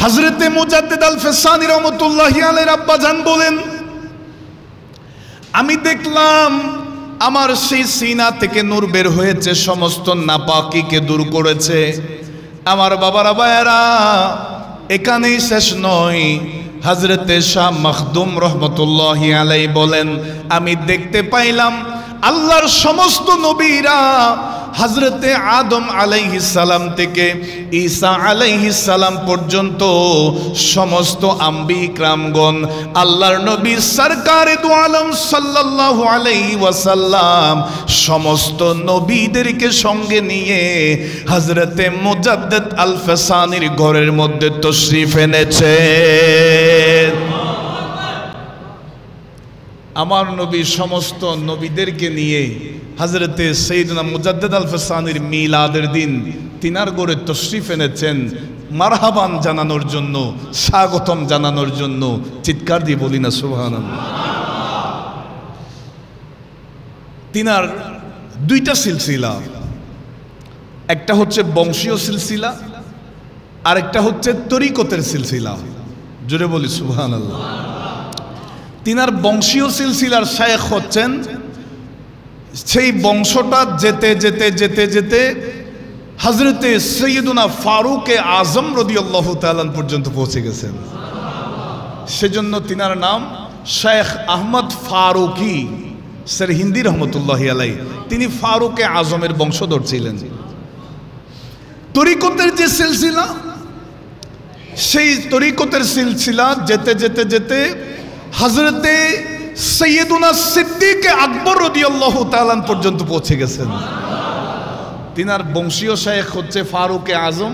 হযরতে মুজাদ্দিদ আল ফেসানি রহমাতুল্লাহি আলাইহির আব্বা জান বলেন, আমি দেখলাম আমার সেই সিনা থেকে নূর বের হয়েছে, সমস্ত নাপাকিকে দূর করেছে। আমার বাবারা ভাইয়েরা, এখানেই শেষ নয়। হযরতে শাহ মখদুম রহমতুল্লাহি আলাইহি বলেন, আমি দেখতে পাইলাম আল্লাহর সমস্ত নবীরা হযরতে আদম আলাইহিস সালাম থেকে ঈসা আলাইহিস সালাম পর্যন্ত সমস্ত আম্বিয়া কিরামগণ আল্লাহর নবী সরকারে দু আলম সাল্লাল্লাহু আলাইহি ওয়াসাল্লাম সমস্ত নবীদেরকে সঙ্গে নিয়ে হযরতে মুজাদ্দিদ আল ফেসানির ঘরের মধ্যে তশরিফ এনেছে। আমার নবী সমস্ত নবীদেরকে নিয়ে হযরতে সাইয়েদনা মুজাদ্দিদ আল ফেসানির মিলাদের দিন তিনার গড়ে তশরিফ এনেছেন মারহাবান জানানোর জন্য, স্বাগতম জানানোর জন্য। চিৎকার দিয়ে বলি না সুবহানাল্লাহ। তিনার দুইটা সিলসিলা, একটা হচ্ছে বংশীয় সিলসিলা, আরেকটা হচ্ছে তরিকতের সিলসিলা। জোরে বলি সুবহানাল্লাহ। তিনার বংশীয় সিলসিলার শায়েখ হচ্ছেন, সেই বংশটা যেতে যেতে যেতে যেতে হযরতে সৈয়দুনা ফারুকে আজম রাদিয়াল্লাহু তাআলা পর্যন্ত পৌঁছে গেছেন। সেজন্য তিনার নাম শেখ আহমদ ফারুকি সরহিন্দি রহমতুল্লাহি আলাইহি। তিনি ফারুকে আজমের বংশধর ছিলেন। তরিকতের যে সিলসিলা, সেই তরিকতের সিলসিলা যেতে যেতে যেতে হযরতে সৈয়দুনা সিদ্দিক আকবর রাদিয়াল্লাহু তাআলা পর্যন্ত পৌঁছে গেছেন। তিনার বংশীয় শায়েখ হচ্ছে ফারুকে আজম,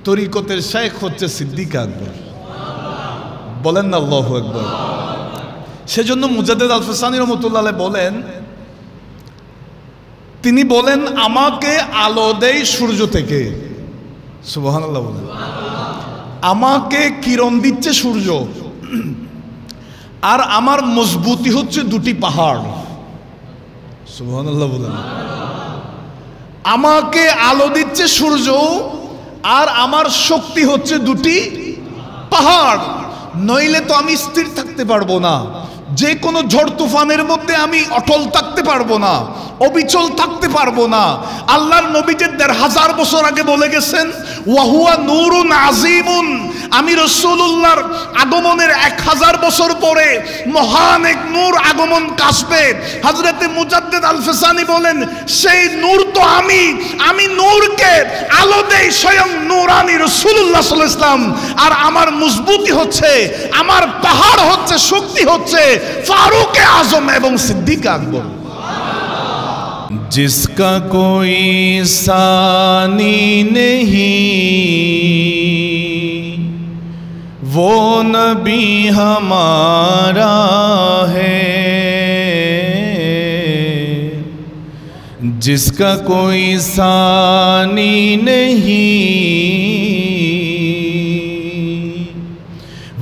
তরিকতের শায়েখ হচ্ছে সিদ্দিক আকবর। বলেন না আল্লাহু আকবার। সেজন্য মুজাদ্দিদ আল ফেসানি রহমাতুল্লাহ আলাইহি বলেন, তিনি বলেন আমাকে আলো দেয় সূর্য থেকে। সুবহানাল্লাহ বলেন। আমাকে কিরণ দিচ্ছে সূর্য, আর আমার মজবুতি হচ্ছে দুটি পাহাড়। সুবহানাল্লাহ বলেন। আমাকে আলো দিচ্ছে সূর্য, আর আমার শক্তি হচ্ছে দুটি পাহাড়। নইলে তো আমি স্থির থাকতে পারবো না, যে কোনো ঝড় তুফানের মধ্যে আমি অটল থাকতে পারবো না, অবিচল থাকতে পারবো না। আল্লাহর নবী যে ১৫০০ বছর আগে বলে গেছেন, ওয়াহুয়া নূরুন আযীমুন, আমি রাসূলুল্লাহর আগমনের ১০০০ বছর পরে মহান এক নূর আগমন আসবে। হযরতে মুজাদ্দিদ আল ফেসানি বলেন, সেই নূর তো আমি নূরকে আলো দেই স্বয়ং নূরানী রাসূলুল্লাহ সাল্লাল্লাহু আলাইহি ওয়াসাল্লাম। আর আমার মজবুতি হচ্ছে, আমার পাহাড় হচ্ছে, শক্তি হচ্ছে ফারুক আজম এবং সিদ্দিক আকবর। जिसका कोई सानी नहीं वो नबी हमारा है, जिसका कोई सानी नहीं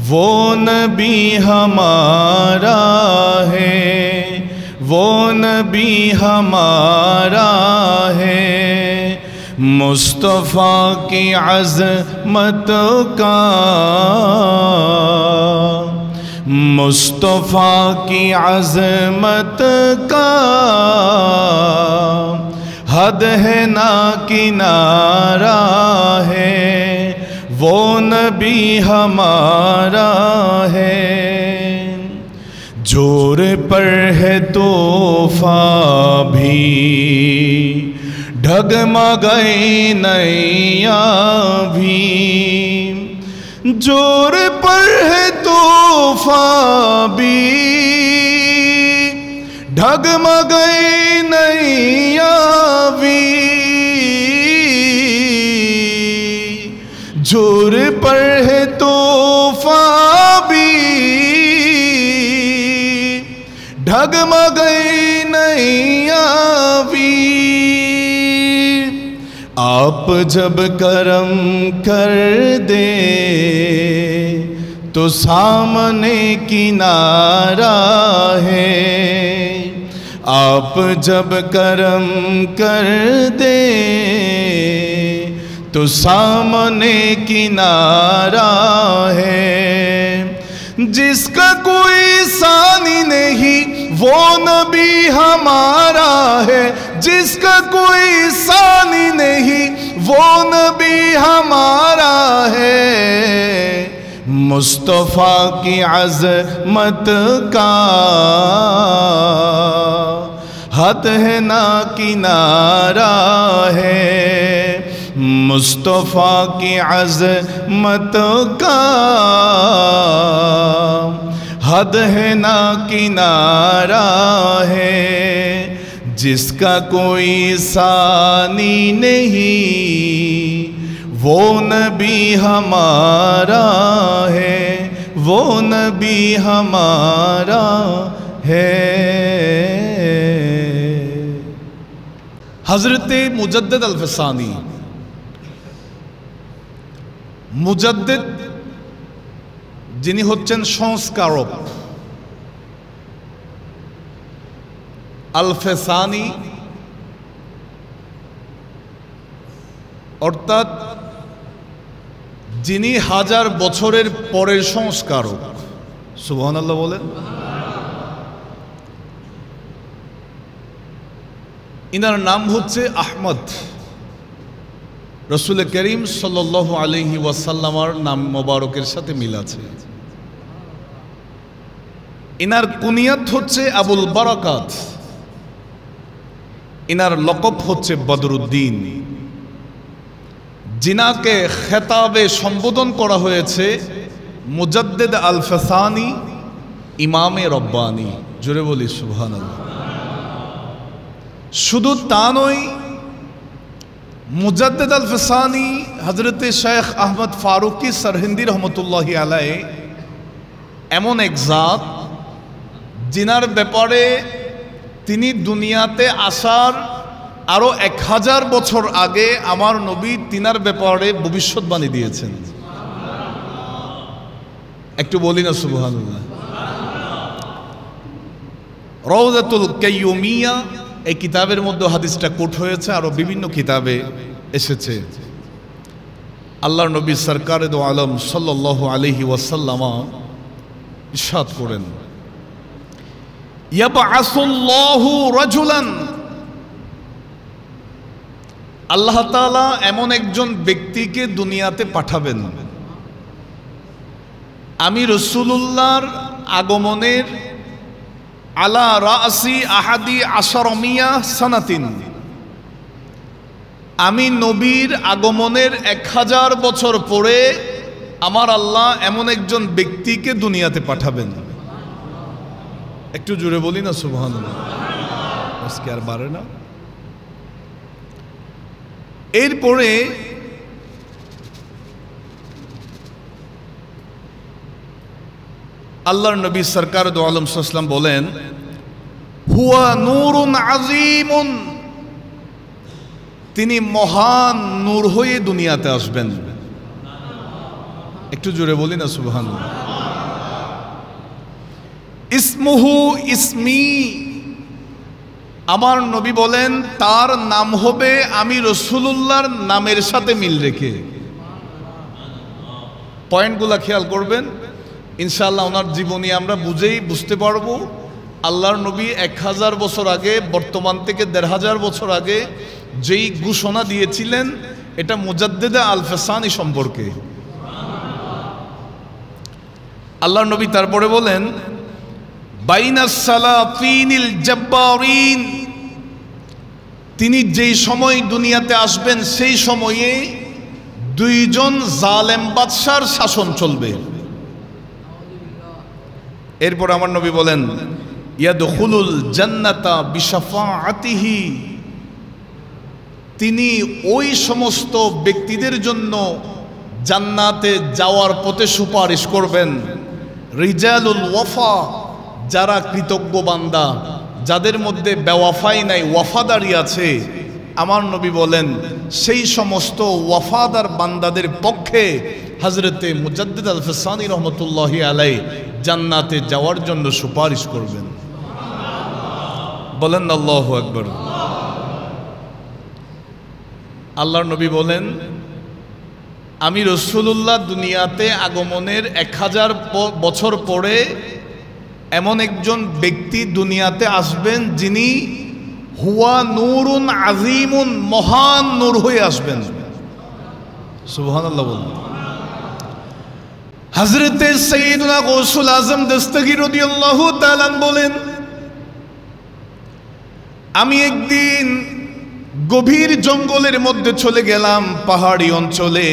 वो नबी हमारा है, वो नबी हमारा है। मुस्तफ़ा की अज़मत का, मुस्तफ़ा की अज़मत का हद है ना किनारा है, वो नबी हमारा है। जोर पर है तोहफा भी डगमगाए नैया भी, जोर पर है तोहफा भी डगमगाए नैया भी, जोर पर है तोहफा भी डगमगाए नैया भी। आप जब करम कर दे तो सामने किनारा है, आप जब करम कर दे तो सामने किनारा है। जिसका कोई सानी नहीं वो नबी हमारा है। जिसका कोई सानी नहीं वो नबी हमारा है। मुस्तफ़ा की अज़मत का हद है ना किनारा है। मुस्तफ़ा की अज़मत का हद है ना किनारा है। जिसका कोई सानी नहीं वो नबी हमारा है। वो नबी हमारा है। हज़रत मुजद्दिद अल-फ़सानी, मुजद्दिद যিনি হচ্ছেন সংস্কারক, আল-फ़সানি অর্থাৎ যিনি হাজার বছরের পরের সংস্কারক। সুবহানাল্লাহ বলেন। ইনার নাম হচ্ছে আহমদ। রসুল করিম সাল্লাল্লাহু আলাইহি ওয়াসাল্লামার নাম মোবারকের সাথে মিল আছে। ইনার কুনিয়াত হচ্ছে আবুল বারাকাত। ইনার লকব হচ্ছে বদরুদ্দিন। जिनाके खिताबे संबोधन करा হয়েছে मुजद्दिद अल-फ़सानी इमामे रब्बानी। जोरे बोली सुबहानाल्लाह। शुधु ता नय, मुजद्दिद अल-फ़सानी हज़रत शेख अहमद फारूकी सरहिंदी रहमतुल्लाहि अलैहि एमन एक जात जिनार ব্যাপারে তিনি দুনিয়াতে আসার আরো 1000 বছর আগে আমার নবী তিনার ব্যাপারে ভবিষ্যৎবাণী দিয়েছেন। একটু বলি না সুবহানাল্লাহ। রওজাতুল কাইয়ুমিয়া এই কিতাবের মধ্যে হাদিসটা কোট হয়েছে, আরো বিভিন্ন কিতাবে এসেছে। আল্লাহর নবী সরকারে দো আলম সাল্লাল্লাহু আলাইহি ওয়াসাল্লাম ইরশাদ করেন, ইয়াবআসুল্লাহু রাজুলান, আল্লাহ তাআলা এমন একজন ব্যক্তিকে দুনিয়াতে পাঠাবেন আমি রাসূলুল্লাহর আগমনের আলা রাসি আহাদি আশারমিয়া সানাতিন, আমি নবীর আগমনের 1000 বছর পরে আমার আল্লাহ এমন একজন ব্যক্তিকে দুনিয়াতে পাঠাবেন। একটু জোরে বলি না সুবহানাল্লাহ। আজকে আর বাড়ে না। এরপরে আল্লাহর নবী সরকার দো আলম সাল্লাম বলেন, হুয়া নূরুন আযীমুন, তিনি মহান নূর হয়ে দুনিয়াতে আসবেন। একটু জোরে বলি না সুবহানাল্লাহ। ইসমুহু ইসমি, আমার নবী বলেন তার নাম হবে আমি রাসূলুল্লাহর নামের সাথে মিল রেখে। পয়েন্টগুলো খেয়াল করবেন, ইনশাআল্লাহ ওনার জীবনী আমরা বুঝতে পারবো। আল্লাহর নবী 1000 বছর আগে, বর্তমান থেকে 1500 বছর আগে যেই ঘোষণা দিয়েছিলেন এটা মুজাদ্দিদ আল-फ़সানি সম্পর্কে। আল্লাহর নবী তারপরে বলেন, বাইনাস সালাতিনিল জব্বারিন, তিনি যেই সময় দুনিয়াতে আসবেন সেই সময়ে 2 জন জালেম বাদশার শাসন চলবে। এরপর আমার নবী বলেন, ইয়াদখুলুল জান্নাতা বিশাফাআতিহি, তিনি ওই সমস্ত ব্যক্তিদের জন্য জান্নাতে যাওয়ার পথে সুপারিশ করবেন। রিজালুল ওয়াফা, যারা কৃতজ্ঞ বান্দা, যাদের মধ্যে বেওয়াফাই নাই, ওয়াফাদারি আছে, আমার নবী বলেন সেই সমস্ত ওয়াফাদার বান্দাদের পক্ষে হযরতে মুজাদ্দিদ আল-फ़সানি রহমতুল্লাহি আলাইহি জান্নাতে যাওয়ার জন্য সুপারিশ করবেন। বলেন আল্লাহু আকবার। আল্লাহর নবী বলেন আমি রাসূলুল্লাহ দুনিয়াতে আগমনের 1000 বছর পরে এমন একজন ব্যক্তি দুনিয়াতে আসবেন যিনি হুয়া নূরুন আজিমুন, মহান নূর হয়ে আসবেন। সুবহানাল্লাহ বলুন। হযরতে সাইয়্যিদুনা গাউসুল আজম দস্তগীর রাদিয়াল্লাহু তাআলা বলেন, আমি একদিন গভীর জঙ্গলের মধ্যে চলে গেলাম, পাহাড়ি অঞ্চলে।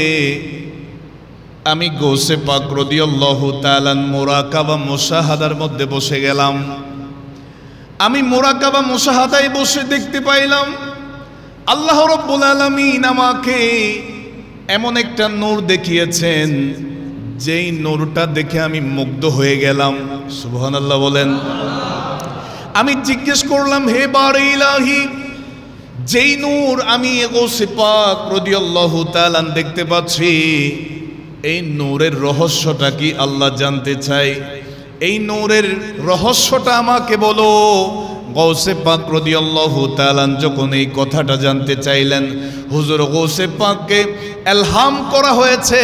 আমি গৌসে পাক রাদিয়াল্লাহু তাআলা মুরাকাবা মুশাহাদার মধ্যে বসে গেলাম। আমি মুরাকাবা মুশাহাদায় বসে দেখতে পাইলাম আল্লাহ রাব্বুল আলামিন আমাকে এমন একটা নূর দেখিয়েছেন, যেই নূরটা দেখে আমি মুগ্ধ হয়ে গেলাম। সুবহানাল্লাহ বলেন। আমি জিজ্ঞেস করলাম, হে বারে ইলাহি, যেই নূর আমি গৌসে পাক রাদিয়াল্লাহু তাআলা দেখতে পাচ্ছি, এই নূরের রহস্যটা কি? আল্লাহ জানতে চাই, এই নূরের রহস্যটা আমাকে বলো। গৌসে পাক রাদিয়াল্লাহু তাআলা যখন এই কথাটা জানতে চাইলেন, হুজুর গৌসে পাককে ইলহাম করা হয়েছে,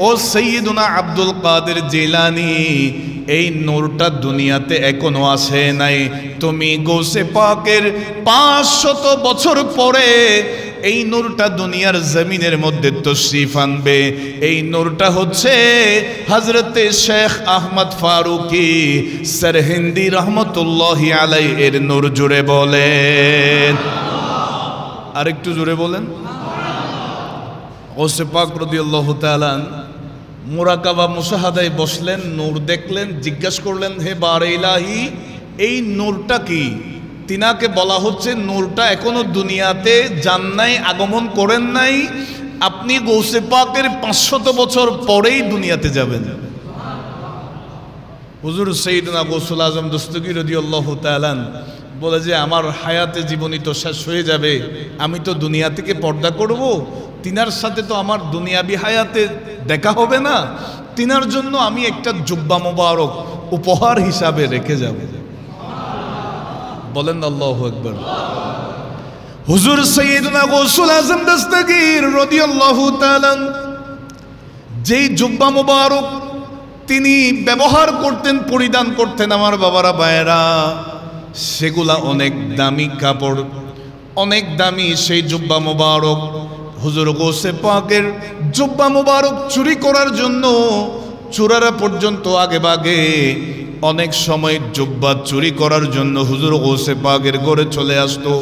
ও সাইয়্যিদুনা আব্দুল কাদের জিলানী, এই নূরটা দুনিয়াতে এখনো আসে নাই। তুমি গৌসে পাকের 500 বছর পরে এই নূরটা দুনিয়ার জমিনের মধ্যে তশরিফ আনবে। এই নূরটা হচ্ছে হযরতে শেখ আহমদ ফারুকি সরহিন্দি রহমতুল্লাহি আলাইহি এর নূর। জুড়ে বলেন, আরেকটু জুড়ে বলেন। গৌসে পাক রাদিয়াল্লাহু তাআলা মুরাকাবা মুশাহাদায় বসলেন, নূর দেখলেন, জিজ্ঞাসা করলেন, হে বারে ইলাহি, এই নূরটা কি? তিনাকে বলা হচ্ছে নূরটা এখনো দুনিয়াতে যান নাই, আগমন করেন নাই, আপনি গৌসে পাকের 500 বছর পরেই দুনিয়াতে যাবেন। হুজুর সাইয়্যিদুনা গাউসুল আজম দস্তগীর রাদিয়াল্লাহু তাআলা বলে যে আমার হায়াতে জীবনী তো শেষ হয়ে যাবে, আমি তো দুনিয়া থেকে পর্দা করব, তিনার সাথে তো আমার দুনিয়াবি হায়াতে দেখা হবে না, তিনার জন্য আমি একটা জুব্বা মোবারক উপহার হিসাবে রেখে যাব। বলেন আল্লাহু আকবার। হুজুর সাইয়্যিদুনা গাউসুল আজম দস্তগীর রাদিয়াল্লাহু তাআলা যেই জুব্বা মোবারক তিনি ব্যবহার করতেন, পরিধান করতেন, আমার বাবারা ভাইয়েরা, সেগুলা অনেক দামি কাপড়, অনেক দামি সেই জুব্বা মোবারক। হুজুর গৌসে পাকের জুব্বা মোবারক চুরি করার জন্য চোরারা পর্যন্ত আগে ভাগে অনেক সময় জুব্বা চুরি করার জন্য হুজুর গৌসে পাকের ঘরে চলে আসতো।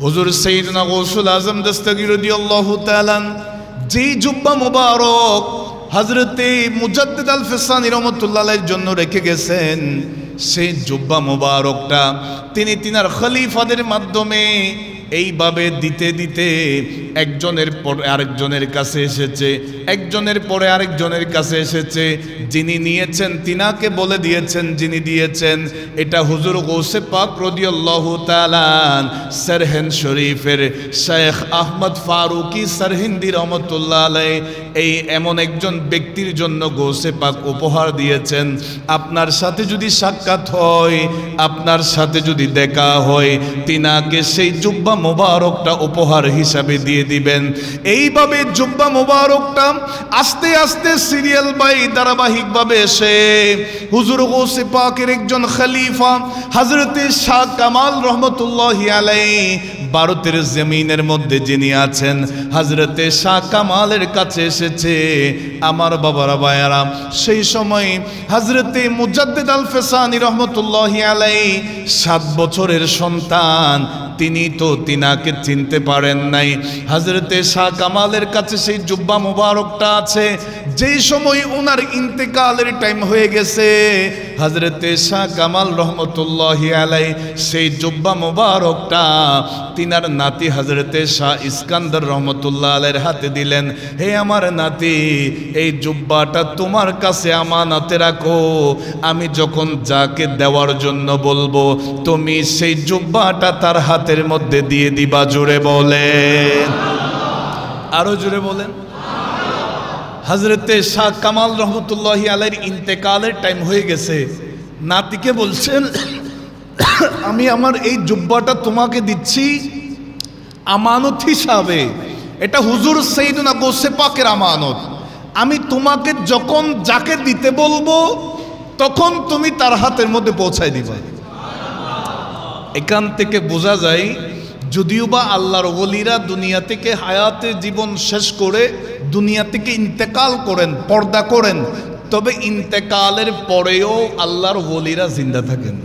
হুজুর সাইয়্যিদুনা গাউসুল আজম দস্তগীর রাদিয়াল্লাহু তাআলা যেই জুব্বা মোবারক হযরতে মুজাদ্দিদ আল ফিসানি রাহমাতুল্লাহ আলাইহির জন্য রেখে গেছেন, সেই জুব্বা মোবারকটা তিনি তিনার খলিফাদের মাধ্যমে এইভাবে দিতে দিতে একজনের পর আরেকজনের কাছে এসেছে, একজনের পরে আরেকজনের কাছে এসেছে। যিনি নিয়েছেন তিনাকে বলে দিয়েছেন, যিনি দিয়েছেন এটা হুজুর গৌসে পাক রাদিয়াল্লাহু তাআলা সরহিন্দ শরীফের শেখ আহমদ ফারুকি সরহিন্দি রহমতুল্লাহ আলাইহি এই এমন একজন ব্যক্তির জন্য গৌসে পাক উপহার দিয়েছেন। আপনার সাথে যদি সাক্ষাৎ হয়, আপনার সাথে যদি দেখা হয়, তিনাকে সেই জুব্বা মোবারকটা উপহার হিসাবে দিয়ে দিবেন। এইভাবে জুব্বা মোবারকটা আস্তে আস্তে সিরিয়াল বাই ধারাবাহিকভাবে এসে হুজুর গৌসে পাকের একজন খলিফা হযরতে শাহ কামাল রহমতুল্লাহি আলাইহি ভারতের জমিনের মধ্যে যিনি আছেন হযরতে শাহ কামালের কাছে এসেছে। আমার বাবারা ভাইয়ারা, সেই সময় হযরতে মুজাদ্দিদ আল ফিসানি রহমতুল্লাহি আলাইহি 7 বছরের সন্তান, তিনি তো তিনাকে চিনতে পারেন নাই। হযরতে শাহ কামালের কাছে সেই জুব্বা মোবারকটা আছে। যেই সময় ওনার ইন্তেকালের টাইম হয়ে গেছে, হযরতে শাহ কামাল রহমতুল্লাহি আলাইহি সেই জুব্বা মোবারকটা তিনার নাতি হযরতে শাহ ইস্কান্দার রহমতুল্লাহ আলাইহির হাতে দিলেন। হে আমার নাতি, এই জুব্বাটা তোমার কাছে আমানতে রাখো, আমি যখন যাকে দেওয়ার জন্য বলবো তুমি সেই জুব্বাটা তার হাতের মধ্যে দিয়ে দিবা। জোরে বলেন, আরো জোরে বলেন। হযরতে শাহ কামাল রহমতুল্লাহি আলাইহির ইন্তেকালের টাইম হয়ে গেছে। নাতিকে বলছেন, আমি আমার এই জুব্বাটা তোমাকে দিচ্ছি আমানত হিসাবে, এটা হুজুর সাইয়েদুনা গৌসে পাকের আমানত। আমি তোমাকে যখন যাকে দিতে বলবো তখন তুমি তার হাতের মধ্যে পৌঁছায় দিবা। এখান থেকে বোঝা যায় যদিও বা আল্লাহর ওলিরা দুনিয়া থেকে হায়াতে জীবন শেষ করে দুনিয়া থেকে ইন্তেকাল করেন, পর্দা করেন, তবে ইন্তেকালের পরেও আল্লাহর ওলিরা জিন্দা থাকেন।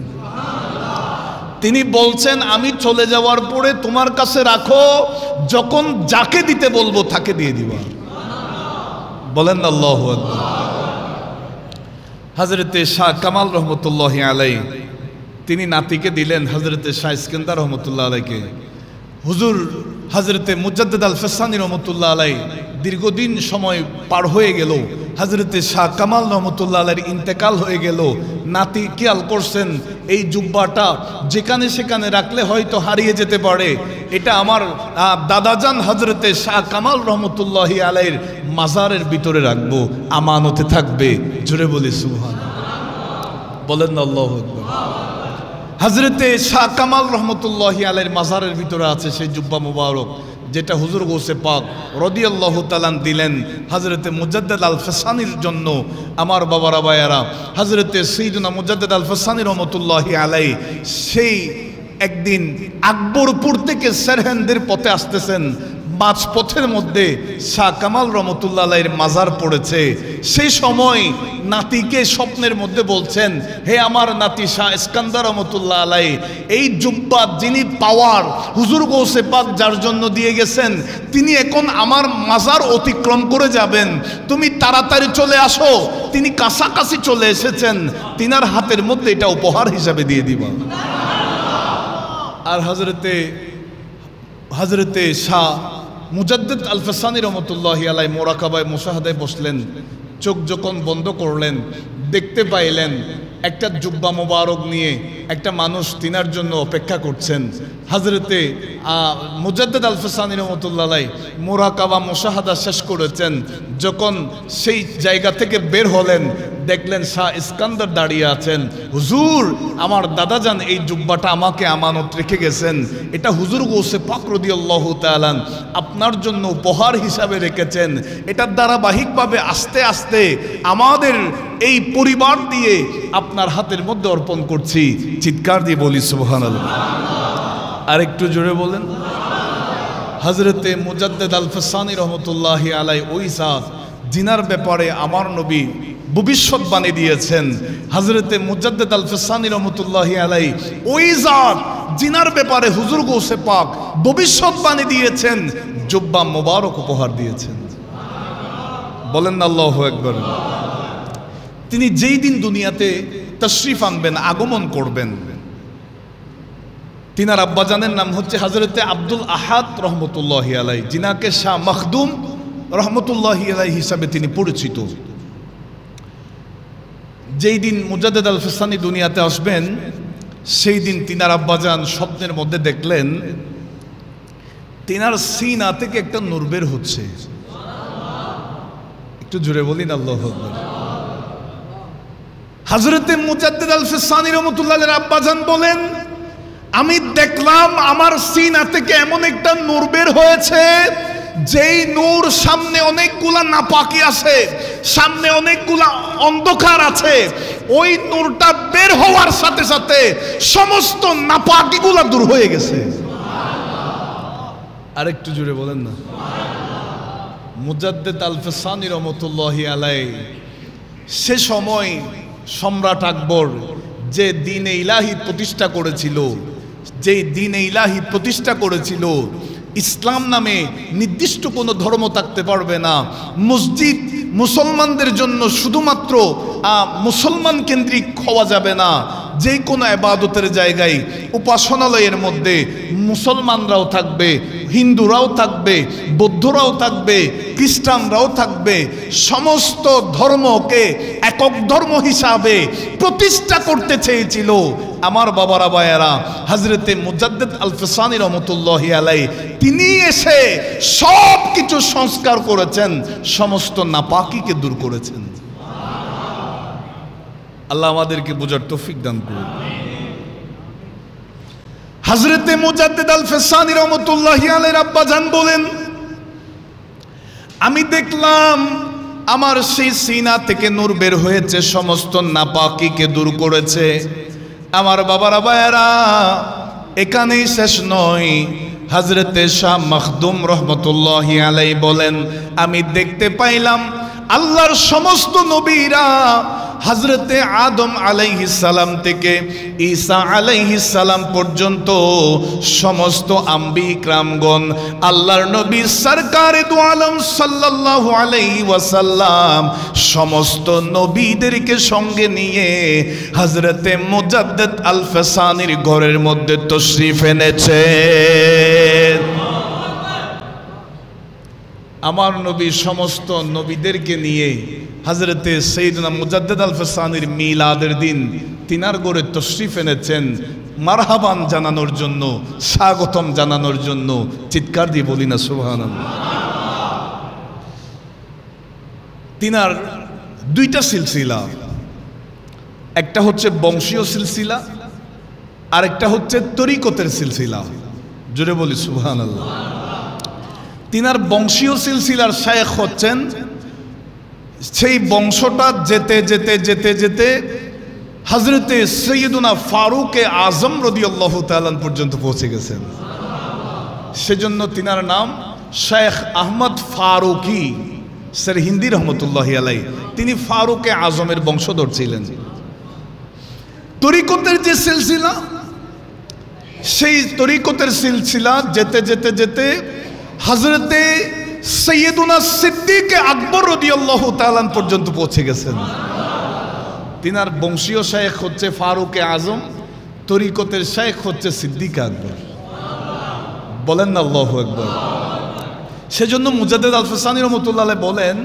তিনি বলছেন আমি চলে যাওয়ার পরে তোমার কাছে রাখো, যখন যাকে দিতে বলবো তাকে দিয়ে দিবা। বলেন আল্লাহু আকবার। হযরতে শাহ কামাল রহমতুল্লাহি আলাইহি তিনি নাতিকে দিলেন হযরতে শাহ ইস্কান্দার রহমতুল্লাহ আলাইকে। হুজুর হযরতে মুজাদ্দিদ আল ফেসানি রহমতুল্লাহ আলাই দীর্ঘদিন সময় পার হয়ে গেল, হযরতে শাহ কামাল রহমতুল্লাহ আলাইয়ের ইন্তেকাল হয়ে গেল। নাতি খেয়াল করছেন এই জুব্বাটা যেখানে সেখানে রাখলে হয়তো হারিয়ে যেতে পারে, এটা আমার দাদাজান হযরতে শাহ কামাল রহমতুল্লাহি আলাইয়ের মাজারের ভিতরে রাখবো, আমানতে থাকবে। জোরে বলি সুবহানাল্লাহ। বলেন না আল্লাহু আকবার। হযরতে শাহ কামাল রহমতুল্লাহি আলাইহির মাজারের ভিতরে আছে সেই জুব্বা মুবারক, যেটা হুজুর গৌসে পাক রাদিয়াল্লাহু তাআলা দিলেন হযরতে মুজাদ্দিদ আল ফেসানির জন্য। আমার বাবারা ভাইয়ারা, হযরতে সাইয়্যিদুনা মুজাদ্দিদ আল ফেসানি রহমতুল্লাহি আলাইহি সেই একদিন আকবরপুর থেকে সেরহেন্দের পথে আসতেছেন, মাঝ পথের মধ্যে শাহ কামাল রহমতুল্লাহ আলাইহির মাজার পড়েছে। সেই সময় নাতিকে স্বপ্নের মধ্যে বলছেন, হে আমার নাতি শাহ ইস্কান্দার রহমতুল্লাহ আলাইহি, এই জুব্বা যিনি পাওয়ার হুজুর গৌসে পাক যার জন্য দিয়ে গেছেন, তিনি এখন আমার মাজার অতিক্রম করে যাবেন, তুমি তাড়াতাড়ি চলে আসো। তিনি কাছাকাছি চলে এসেছেন, তিনার হাতের মধ্যে এটা উপহার হিসাবে দিয়ে দিবা। আর হযরতে শাহ মুজাদ্দিদ আল ফেসানি রহমতুল্লাহি আলাইহি মোরাকাবায় মুশাহাদায় বসলেন, চোখ যখন বন্ধ করলেন দেখতে পাইলেন একটা জুব্বা মোবারক নিয়ে একটা মানুষ তিনার জন্য অপেক্ষা করছেন। হযরতে মুজাদ্দিদ আল ফেসানি রহমতুল্লাহ আলাইহি মোরাকাবা মুশাহাদা শেষ করেছেন, যখন সেই জায়গা থেকে বের হলেন দেখলেন শাহ ইস্কান্দার দাঁড়িয়ে আছেন। হুজুর, আমার দাদাজান এই জুব্বাটা আমাকে আমানত রেখে গেছেন, এটা হুজুর গৌসে পাক রাদিয়াল্লাহু তাআলা আপনার জন্য উপহার হিসাবে রেখেছেন। এটার ধারাবাহিকভাবে আস্তে আস্তে আমাদের এই পরিবার দিয়ে আপনার হাতের মধ্যে অর্পণ করছি। চিৎকার দিয়ে বলি সুবহানাল্লাহ। আর একটু জোরে বলেন। হযরতে মুজাদ্দিদ আল ফেসানি রহমতুল্লাহি আলাইহি ওই জাত জিনার ব্যাপারে আমার নবী ভবিষ্যৎবাণী দিয়েছেন। হযরতে মুজাদ্দিদ আল ফেসানি রহমতুল্লাহি আলাইহি ওই জাত জিনার ব্যাপারে হুজুর গৌসে পাক ভবিষ্যৎবাণী দিয়েছেন, জুব্বা মোবারক উপহার দিয়েছেন। বলেন না আল্লাহু আকবার। তিনি যেই দিন দুনিয়াতে তশরিফ আনবেন, আগমন করবেন, তিনার আব্বাজানের নাম হচ্ছে হযরতে আব্দুল আহাদ রহমতুল্লাহি আলাইহি, যিনাকে শাহ মখদুম রহমতুল্লাহি আলাইহি হিসাবে তিনি পরিচিত। যেই দিন মুজাদ্দিদ আল ফেসানি দুনিয়াতে আসবেন সেই দিন তিনার আব্বাজান স্বপ্নের মধ্যে দেখলেন তিনার সিনা থেকে একটা নূর বের হচ্ছে। একটু জোরে বলিন আল্লাহু আকবার। হযরতে মুজাদ্দিদ আল ফেসানি রহমতুল্লাহ আলাইহির আব্বাজান বলেন, আমি দেখলাম আমার সিনা থেকে এমন একটা নূর বের হয়েছে, যেই নূর সামনে অনেকগুলা নাপাকি আছে, সামনে অনেকগুলা অন্ধকার আছে, ওই নূরটা বের হওয়ার সাথে সাথে সমস্ত নাপাকিগুলা দূর হয়ে গেছে। আরেকটু জুড়ে বলেন না। মুজাদ্দিদ আল ফেসানি রহমতুল্লাহি আলাইহি সে সময় সম্রাট আকবর যে দ্বীনে ইলাহি প্রতিষ্ঠা করেছিল, যেই দ্বীনে ইলাহি প্রতিষ্ঠা করেছিল, ইসলাম নামে নির্দিষ্ট কোনো ধর্ম থাকতে পারবে না, মসজিদ মুসলমানদের জন্য শুধুমাত্র মুসলমান কেন্দ্রিক হওয়া যাবে না, যে কোনো ইবাদতের জায়গায় উপাসনালয়ের মধ্যে মুসলমানরাও থাকবে, হিন্দুরাও থাকবে, বৌদ্ধরাও থাকবে, খ্রিস্টানরাও থাকবে, সমস্ত ধর্মকে একক ধর্ম হিসাবে প্রতিষ্ঠা করতে চেয়েছিল আমার বাবারা ভাইয়েরা। হযরতে মুজাদ্দিদ আল ফেসানি রহমতুল্লাহি আলাইহি তিনি এসে সব কিছু সংস্কার করেছেন, সমস্ত নাপাকিকে দূর করেছেন। আল্লাহ আমাদেরকে বোঝার তৌফিক দান করুন। হযরতে মুজাদ্দিদ আল ফেসানি রহমতুল্লাহি আলাইহির আব্বাজান বলেন, আমি দেখলাম আমার সেই সিনা থেকে নূর বের হয়েছে, সমস্ত নাপাকিকে দূর করেছে। আমার বাবারা ভাইয়েরা, এখানেই শেষ নয়। হযরতে শাহ মখদুম রহমতুল্লাহি আলাইহি বলেন, আমি দেখতে পাইলাম আল্লাহর সমস্ত নবীরা হযরতে আদম আলাইহিস সালাম থেকে ঈসা আলাইহিস সালাম পর্যন্ত সমস্ত আম্বিয়া কিরামগণ আল্লাহর নবী সরকারে দু আলম সাল্লাল্লাহু আলাইহি ওয়াসাল্লাম সমস্ত নবীদেরকে সঙ্গে নিয়ে হযরতে মুজাদ্দিদ আল ফাসানির ঘরের মধ্যে তশরিফ এনেছে। আমার নবী সমস্ত নবীদেরকে নিয়ে হযরতে সাইয়েদনা মুজাদ্দিদ আল ফাসানির মিলাদের দিন তিনার ঘরে তশরিফ এনেছেন মারহাবান জানানোর জন্য, স্বাগতম জানানোর জন্য। চিৎকার দিয়ে বলি না সুবহানাল্লাহ। তিনার দুইটা সিলসিলা, একটা হচ্ছে বংশীয় সিলসিলা, আর একটা হচ্ছে তরিকতের সিলসিলা। জোরে বলি সুবহানাল্লাহ। তিনার বংশীয় সিলসিলার শায়েখ হচ্ছেন, সেই বংশটা যেতে যেতে যেতে যেতে হযরতে সৈয়দুনা ফারুকে আজম রাদিয়াল্লাহু তাআলা পর্যন্ত পৌঁছে গেছেন। সেজন্য তিনার নাম শেখ আহমদ ফারুকি স্যার হিন্দি রহমতুল্লাহি আলাইহি। তিনি ফারুকে আজমের বংশধর ছিলেন। তরিকতের যে সিলসিলা, সেই তরিকতের সিলসিলা যেতে যেতে যেতে হযরতে সৈয়দুনা সিদ্দিক আকবর রাদিয়াল্লাহু তাআলা পর্যন্ত পৌঁছে গেছেন। তিনার বংশীয় শায়েখ হচ্ছে ফারুকে আজম, তরিকতের শায়েখ হচ্ছে সিদ্দিক আকবর। বলেন না আল্লাহু আকবার। সেজন্য মুজাদ্দিদ আল ফাসানি রাহমাতুল্লাহ আলাইহি বলেন,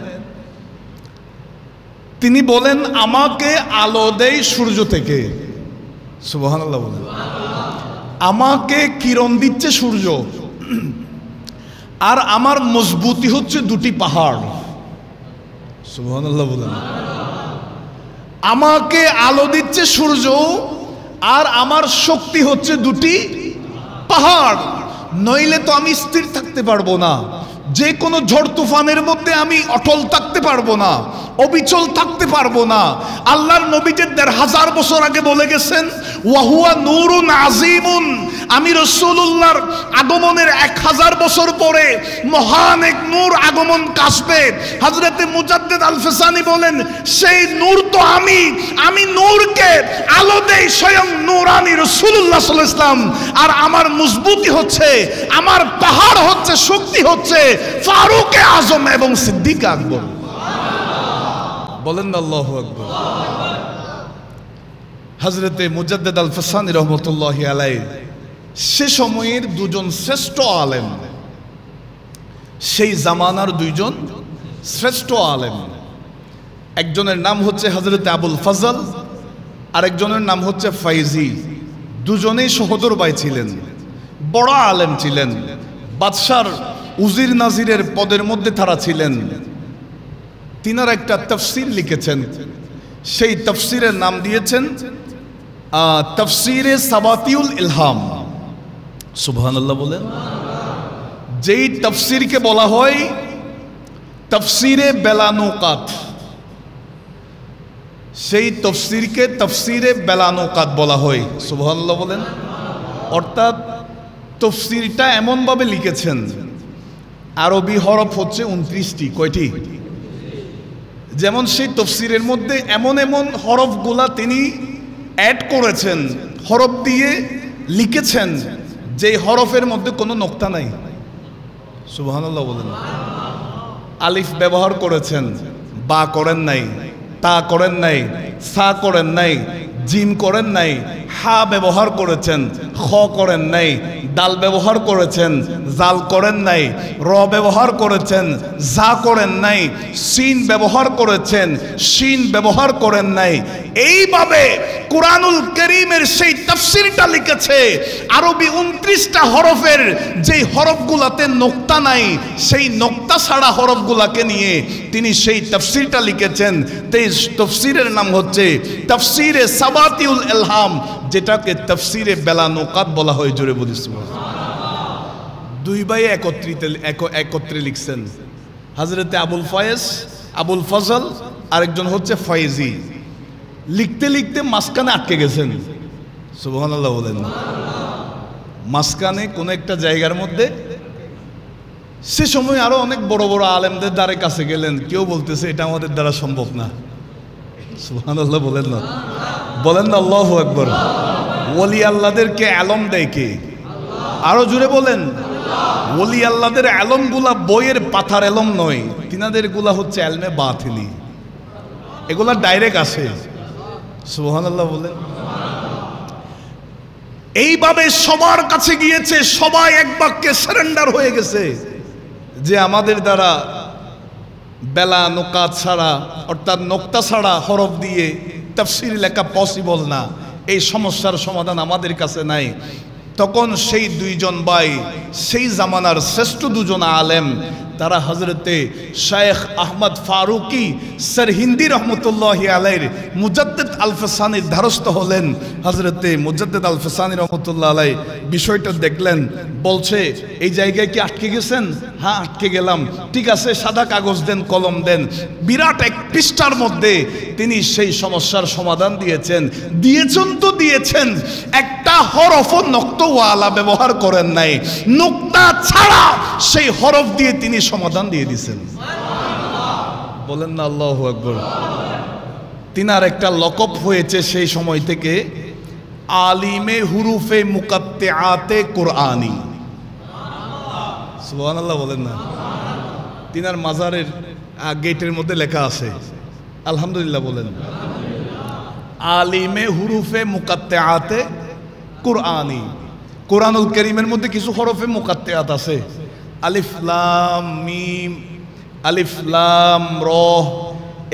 তিনি বলেন আমাকে আলো দেয় সূর্য থেকে। সুবহানাল্লাহ বলেন। আমাকে কিরণ দিচ্ছে সূর্য, আর আমার মজবুতি হচ্ছে দুটি পাহাড়। সুবহানাল্লাহ বলেন। আমাকে আলো দিচ্ছে সূর্য, আর আমার শক্তি হচ্ছে দুটি পাহাড়। নইলে তো আমি স্থির থাকতে পারবো না, যে কোনো ঝড় তুফানের মধ্যে আমি অটল থাকতে পারবো না, অবিচল থাকতে পারবো না। আল্লাহর নবী যে ১৫০০ বছর আগে বলে গেছেন, ওয়াহুয়া নূরুন আজিমুন, আমি রাসূলুল্লাহর আগমনের ১০০০ বছর পরে মহান এক নূর আগমন কাশবে। হযরতে মুজাদ্দিদ আল ফাসানি বলেন, সেই নূর তো আমি নূরকে আলো দেই স্বয়ং নূরানি রাসূলুল্লাহ সাল্লাল্লাহু আলাইহি ওয়াসাল্লাম। আর আমার মজবুতি হচ্ছে, আমার পাহাড় হচ্ছে, শক্তি হচ্ছে ফারুকে আজম এবং সিদ্দিক আকবর। বলেন না আল্লাহু আকবার। হযরতে মুজাদ্দিদ আল ফাসানি রহমতুল্লাহি আলাইহি সে সময়ের দুজন শ্রেষ্ঠ আলেম, সেই জামানার দুইজন শ্রেষ্ঠ আলেম। একজনের নাম হচ্ছে হযরতে আবুল ফজল, আরেকজনের নাম হচ্ছে ফাইজি। দুজনেই সহোদর ভাই ছিলেন, বড় আলেম ছিলেন, বাদশার উজির নাজিরের পদের মধ্যে তারা ছিলেন। তিনারা একটা তাফসীর লিখেছেন, সেই তাফসীরের নাম দিয়েছেন তাফসীরে সাবাতিউল ইলহাম। সুবহানাল্লাহ বলেন। যেই তাফসীরকে বলা হয় তাফসীরে বেলানুকাত, সেই তাফসীরকে তাফসীরে বেলানুকাত বলা হয়। সুবহানাল্লাহ বলেন। অর্থাৎ তাফসীরটা এমনভাবে লিখেছেন, আরবি হরফ হচ্ছে ২৯টি। কয়টি? যেমন সেই তাফসীরের মধ্যে এমন এমন হরফগুলা তিনি অ্যাড করেছেন, হরফ দিয়ে লিখেছেন যে হরফের মধ্যে কোনো নোক্তা নাই। সুবহানাল্লাহ বলেন। আলিফ ব্যবহার করেছেন, বা করেন নাই, তা করেন নাই, সা করেন নাই, জিম করেন নাই, হা ব্যবহার করেছেন, খ করেন নাই, দাল ব্যবহার করেছেন, জাল করেন নাই, র ব্যবহার করেছেন, জা করেন নাই, সিন ব্যবহার করেছেন, শিন ব্যবহার করেন নাই। এইভাবে কুরআনুল কারীমের সেই তাফসীরটা লিখেছে। আরবি ২৯টা হরফের যেই হরফগুলাতে নোক্তা নাই, সেই নোক্তা ছাড়া হরফগুলাকে নিয়ে তিনি সেই তাফসীরটা লিখেছেন। সেই তাফসীরের নাম হচ্ছে তাফসীরে সাবাতিউল ইলহাম, যেটাকে তাফসীরে বেলানুকাত বলা হয়। জোরে বলি সুবহানাল্লাহ। দুই ভাই একত্রে লিখছেন। হযরতে আবুল ফয়েজ, আবুল ফজল, আরেকজন হচ্ছে ফয়েজি। লিখতে লিখতে মাঝখানে আটকে গেছেন। সুবহানাল্লাহ বলেন। মাঝখানে কোন একটা জায়গার মধ্যে। সে সময় আরো অনেক বড় বড় আলেমদের দ্বারে কাছে গেলেন, কেউ বলতেছে এটা আমাদের দ্বারা সম্ভব না। সুবহানাল্লাহ বলেন না, বলেন না আল্লাহু আকবার। ওলি আল্লাহদেরকে আলম দেয় কে? আরো জুড়ে বলেন। ওলি আল্লাহদের আলম গুলা বইয়ের পাথার আলম নয়, তিনাদের গুলা হচ্ছে এলমে বাতিনি, এগুলা ডাইরেক্ট আসে। সুবহানাল্লাহ বলেন। এইভাবে সবার কাছে গিয়েছে, সবাই এক বাক্যে সারেন্ডার হয়ে গেছে যে আমাদের দ্বারা বেলা নোকাত ছাড়া, অর্থাৎ নোক্তা ছাড়া হরফ দিয়ে তাফসীর লেখা পসিবল না, এই সমস্যার সমাধান আমাদের কাছে নাই। তখন সেই দুইজন ভাই, সেই জামানার শ্রেষ্ঠ দুজন আলেম, তারা হযরতে শেখ আহমদ ফারুকি সরহিন্দি রহমতুল্লাহি আলাইহির মুজাদ্দিদ আল ফসানির ধারস্থ হলেন। হযরতে মুজাদ্দিদ আল ফসানি রহমতুল্লাহ আলাইহি বিষয়টা দেখলেন, বলছে এই জায়গায় কি আটকে গেছেন? হ্যাঁ আটকে গেলাম। ঠিক আছে, সাদা কাগজ দেন, কলম দেন। বিরাট এক পৃষ্ঠার মধ্যে তিনি সেই সমস্যার সমাধান দিয়েছেন। দিয়েছেন তো দিয়েছেন, একটা হরফও নক্তওয়ালা ব্যবহার করেন নাই, নুক্তা ছাড়া সেই হরফ দিয়ে তিনি সমাধান দিয়ে দিয়েছেন। বলেন না আল্লাহু আকবার। তিনার একটা লকব হয়েছে সেই সময় থেকে আলিমে হুরুফে মুকাত্তিআতে কুরআনি। সুবহানাল্লাহ বলেন না। তিনার মাজারের গেটের মধ্যে লেখা আছে, আলহামদুলিল্লাহ বলেন, আলিমে হুরুফে মুকাত্তিআতে কুরআনি। কোরআনুল কারীমের মধ্যে কিছু হরফে মুকাত্তিআত আছে, আলিফ লাম মিম, আলিফ লাম র,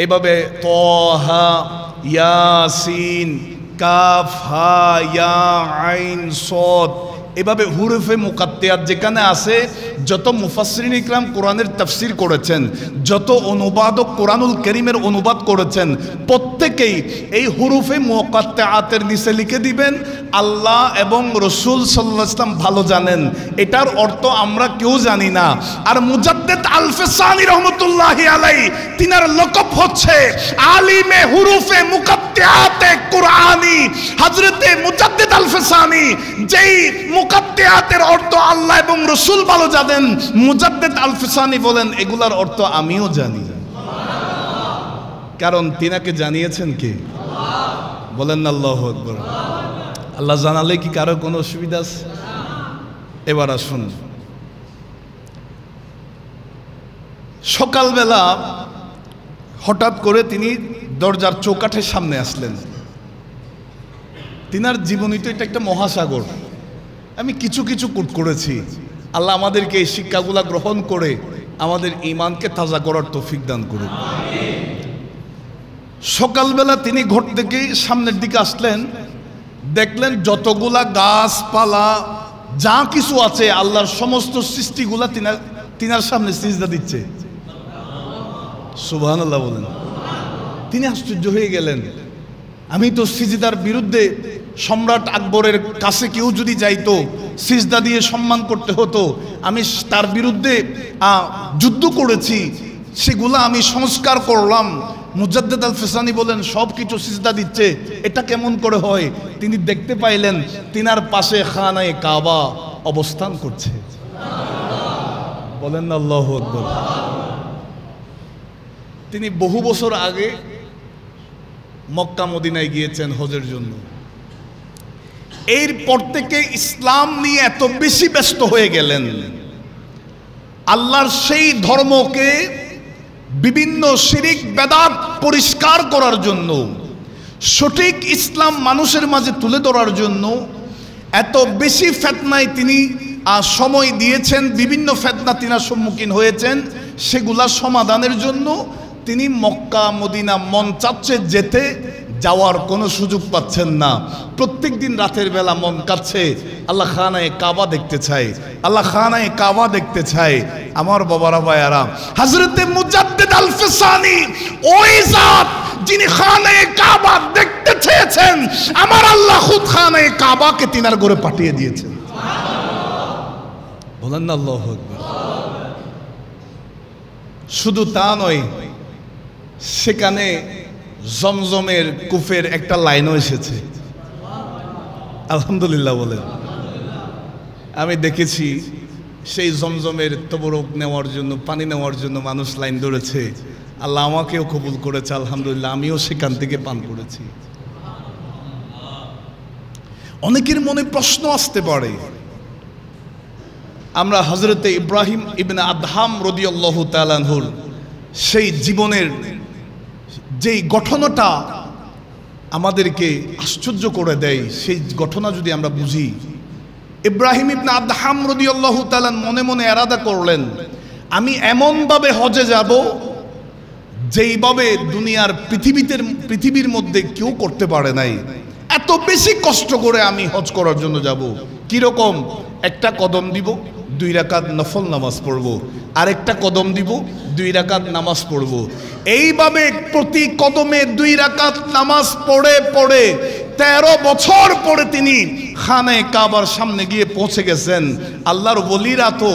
এভাবে তাহা, ইয়াসিন, কাফ হা ইয়া আইন সদ, এভাবে হুরুফে মুকাত্তিআত যেখানে আছে, যত মুফাসসিরিন ইকরাম কোরআনের তাফসীর করেছেন, যত অনুবাদক কোরআনুল কারীমের অনুবাদ করেছেন, প্রত্যেকেই এই হুরুফে মুকাত্তিআতের নিচে লিখে দিবেন আল্লাহ এবং রাসূল সাল্লাল্লাহু আলাইহি ওয়াসাল্লাম ভালো জানেন, এটার অর্থ আমরা কেউ জানি না। আর মুজাদ্দিদ আল ফসানি রাহমাতুল্লাহি আলাইহি তিনার লকব হচ্ছে আলিমে হুরুফে মুকাত্তিআতে কুরআনি। হযরতে মুজাদ্দিদ আল ফসানি যেই মুকাত্তিআতের অর্থ আল্লাহ এবং রাসূল ভালো জানেন, মুজাদ্দিদ আল ফসানি বলেন এগুলার অর্থ আমিও জানি। কারণ তিনাকে জানিয়েছেন কে? বলেন না আল্লাহু আকবার। আল্লাহ জানালে কি কারো কোনো অসুবিধা আছে? এবার আসুন, সকালবেলা হঠাৎ করে তিনি দরজার চৌকাঠের সামনে আসলেন। তিনার জীবনী তো এটা একটা মহাসাগর, আমি কিছু কিছু কোট করেছি। আল্লাহ আমাদেরকে এই শিক্ষাগুলা গ্রহণ করে আমাদের ঈমানকে তাজা করার তৌফিক দান করুন। সকালবেলা তিনি ঘর থেকে সামনের দিকে আসলেন, দেখলেন যতগুলা গাছপালা যা কিছু আছে আল্লাহর সমস্ত সৃষ্টিগুলা তিনার সামনে সিজদা দিচ্ছে। সুবহানাল্লাহ বলেন। তিনি আশ্চর্য হয়ে গেলেন, আমি তো সিজদার বিরুদ্ধে, সম্রাট আকবরের কাছে কেউ যদি যাইতো সিজদা দিয়ে সম্মান করতে হতো, আমি তার বিরুদ্ধে যুদ্ধ করেছি, সেগুলা আমি সংস্কার করলাম। মুজাদ্দিদ আল ফসানি বলেন সব কিছু সিজদা দিচ্ছে, এটা কেমন করে হয়? তিনি দেখতে পাইলেন তিনার পাশে খানায়ে কাবা অবস্থান করছে। বলেন না আল্লাহু আকবার। তিনি বহু বছর আগে মক্কা মদিনায় গিয়েছেন হজের জন্য। এরপর থেকে ইসলাম নিয়ে এত বেশি ব্যস্ত হয়ে গেলেন, আল্লাহর সেই ধর্মকে বিভিন্ন শিরিক বেদাত পরিষ্কার করার জন্য, সঠিক ইসলাম মানুষের মাঝে তুলে ধরার জন্য এত বেশি ফিতনায় তিনি সময় দিয়েছেন। বিভিন্ন ফিতনা তিনার সম্মুখীন হয়েছেন, সেগুলা সমাধানের জন্য তিনি মক্কা মদিনা মন চাচ্ছে যেতে, যাওয়ার কোনো সুযোগ পাচ্ছেন না। প্রত্যেক দিন রাতের বেলা মন কাচ্ছে আল্লাহ খানায়ে কাবা দেখতে চাই, আল্লাহ খানায়ে কাবা দেখতে চাই। আমার বাবারা ভাইয়ারা, হযরতে মুজাদ্দিদ আল ফসানি ওই জাত যিনি খানায়ে কাবা দেখতে চেয়েছেন, আমার আল্লাহ খুদ খানায়ে কাবাকে তিনার ঘরে পাঠিয়ে দিয়েছেন। বলেন না আল্লাহু আকবার। শুধু তা নয়, সেখানে জমজমের কূপের একটা লাইনও এসেছে। আলহামদুলিল্লাহ বলেন। আমি দেখেছি সেই জমজমের তবরক নেওয়ার জন্য, পানি নেওয়ার জন্য মানুষ লাইন ধরেছে। আল্লাহ আমাকেও কবুল করেছে, আলহামদুলিল্লাহ, আমিও সেখান থেকে পান করেছি। অনেকের মনে প্রশ্ন আসতে পারে, আমরা হযরতে ইব্রাহিম ইবনে আদহাম রাদিয়াল্লাহু তাআলা আনহুর সেই জীবনের যেই ঘটনাটা আমাদেরকে আশ্চর্য করে দেয়, সেই ঘটনা যদি আমরা বুঝি, ইব্রাহিম ইবনে আদহাম রাদিয়াল্লাহু তাআলা মনে মনে এরাদা করলেন, আমি এমনভাবে হজে যাব যেইভাবে দুনিয়ার পৃথিবীর মধ্যে কেউ করতে পারে নাই। এত বেশি কষ্ট করে আমি হজ করার জন্য যাব। কিরকম? একটা কদম দিব, 2 রাকাত নফল নামাজ পড়ব, আরেকটা কদম দিব, 2 রাকাত নামাজ পড়ব। এইভাবে প্রতি কদমে 2 রাকাত নামাজ পড়ে পড়ে 13 বছর পরে তিনি খানে কাবার সামনে গিয়ে পৌঁছে গেছেন। আল্লাহর ওলিরা তো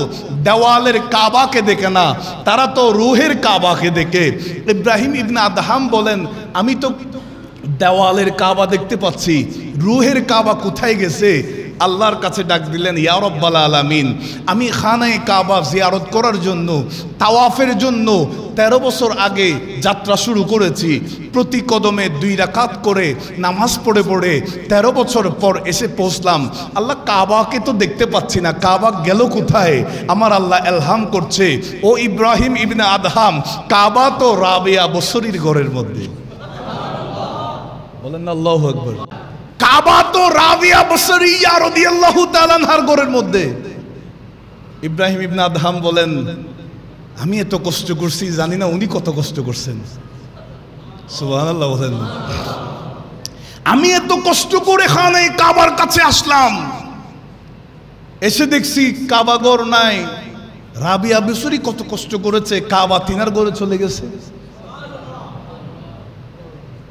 দেওয়ালের কাবাকে দেখে না, তারা তো রুহের কাবাকে দেখে। ইব্রাহিম ইবনে আদহাম বলেন, আমি তো দেওয়ালের কাবা দেখতে পাচ্ছি, রুহের কাবা কোথায় গেছে? আল্লাহর কাছে ডাক দিলেন, ইয়া রাব্বাল আলামিন, আমি খানে কাবা জিয়ারত করার জন্য, তাওয়াফের জন্য 13 বছর আগে যাত্রা শুরু করেছি। প্রতি কদমে 2 রাকাত করে নামাজ পড়ে পড়ে 13 বছর পর এসে পৌঁছলাম। আল্লাহ, কাবাকে তো দেখতে পাচ্ছি না, কাবা গেল কোথায়? আমার আল্লাহ এলহাম করছে, ও ইব্রাহিম ইবনে আদহাম, কাবা তো রাবিয়া বসরির ঘরের মধ্যে। বলেন না আল্লাহু আকবার। কাবা তো রাবিয়া বসরিয়া রাদিয়াল্লাহু তাআলা আনহার ঘরের মধ্যে। ইব্রাহিম ইবনে আদহাম বলেন, আমি এত কষ্ট করছি, জানি না উনি কত কষ্ট করছেন। সুবহানাল্লাহ বলেন। আমি এত কষ্ট করে খানে কাবার কাছে আসলাম, এসে দেখছি কাবা ঘর নাই। রাবিয়া বসরি কত কষ্ট করেছে, কাবা তিনার ঘরে চলে গেছে।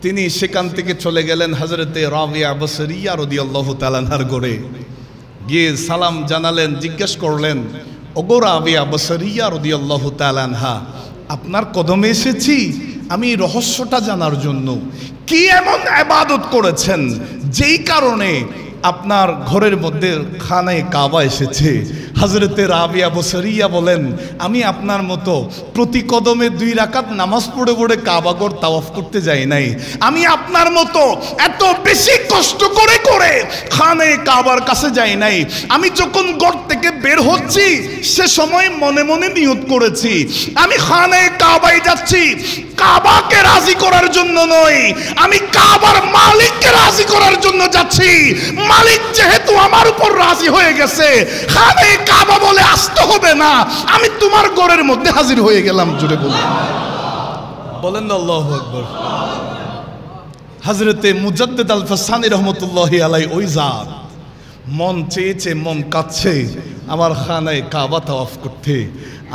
তিনি সেখান থেকে চলে গেলেন হযরতে রাবিয়া বসরিয়া রাদিয়াল্লাহু তাআলা আনহার ঘরে গিয়ে সালাম জানালেন, জিজ্ঞেস করলেন, ওগো রাবিয়া বসরিয়া রাদিয়াল্লাহু তাআলা আনহা, আপনার কদমে এসেছি আমি রহস্যটা জানার জন্য। কি এমন ইবাদত করেছেন যেই কারণে আপনার ঘরের মধ্যে খানে কাবা এসেছে? হযরতে রাবিয়া বসরিয়া বলেন, আমি আপনার মতো প্রতি কদমে 2 রাকাত নামাজ পড়ে পড়ে কাবা ঘর তাওয়াফ করতে যাই নাই। আমি আপনার মতো এত বেশি কষ্ট করে করে খানে কাবার কাছে যাই নাই। আমি যখন ঘর থেকে বের হচ্ছি সে সময় মনে মনে নিয়ত করেছি, আমি খানে কাবায় যাচ্ছি কাবাকে রাজি করার জন্য নয়, আমি কাবার মালিককে রাজি করার জন্য যাচ্ছি। মালিক যেহেতু আমার উপর রাজি হয়ে গেছে, খানে কাবা বলে আসতে হবে না, আমি তোমার ঘরের মধ্যে হাজির হয়ে গেলাম। জুড়ে বলেন আল্লাহু আকবার। হযরতে মুজাদ্দিদ আল ফাসানি রহমতুল্লাহি আলাইহি ওই জাত মন চেয়েছে, মন কাঁদছে আমার খানায় কাবা তাওয়াফ করতে।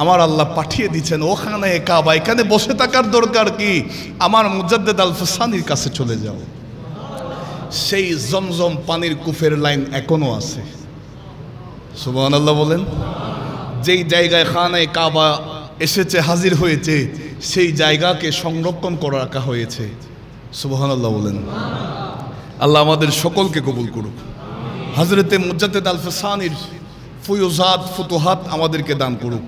আমার আল্লাহ পাঠিয়ে দিচ্ছেন ও খানায় কাবা, এখানে বসে থাকার দরকার কি? আমার মুজাদ্দিদ আল ফাসানির কাছে চলে যাও। সেই জমজম পানির কূপের লাইন এখনো আছে। সুবহানাল্লাহ বলেন। যেই জায়গায় খানায় কাবা এসেছে, হাজির হয়েছে, সেই জায়গাকে সংরক্ষণ করে রাখা হয়েছে। সুবহানাল্লাহ বলেন। আল্লাহ আমাদের সকলকে কবুল করুক। হযরতে মুজাদ্দিদ আল ফাসানির ফুয়ুজাত ফুতুহাত আমাদেরকে দান করুক।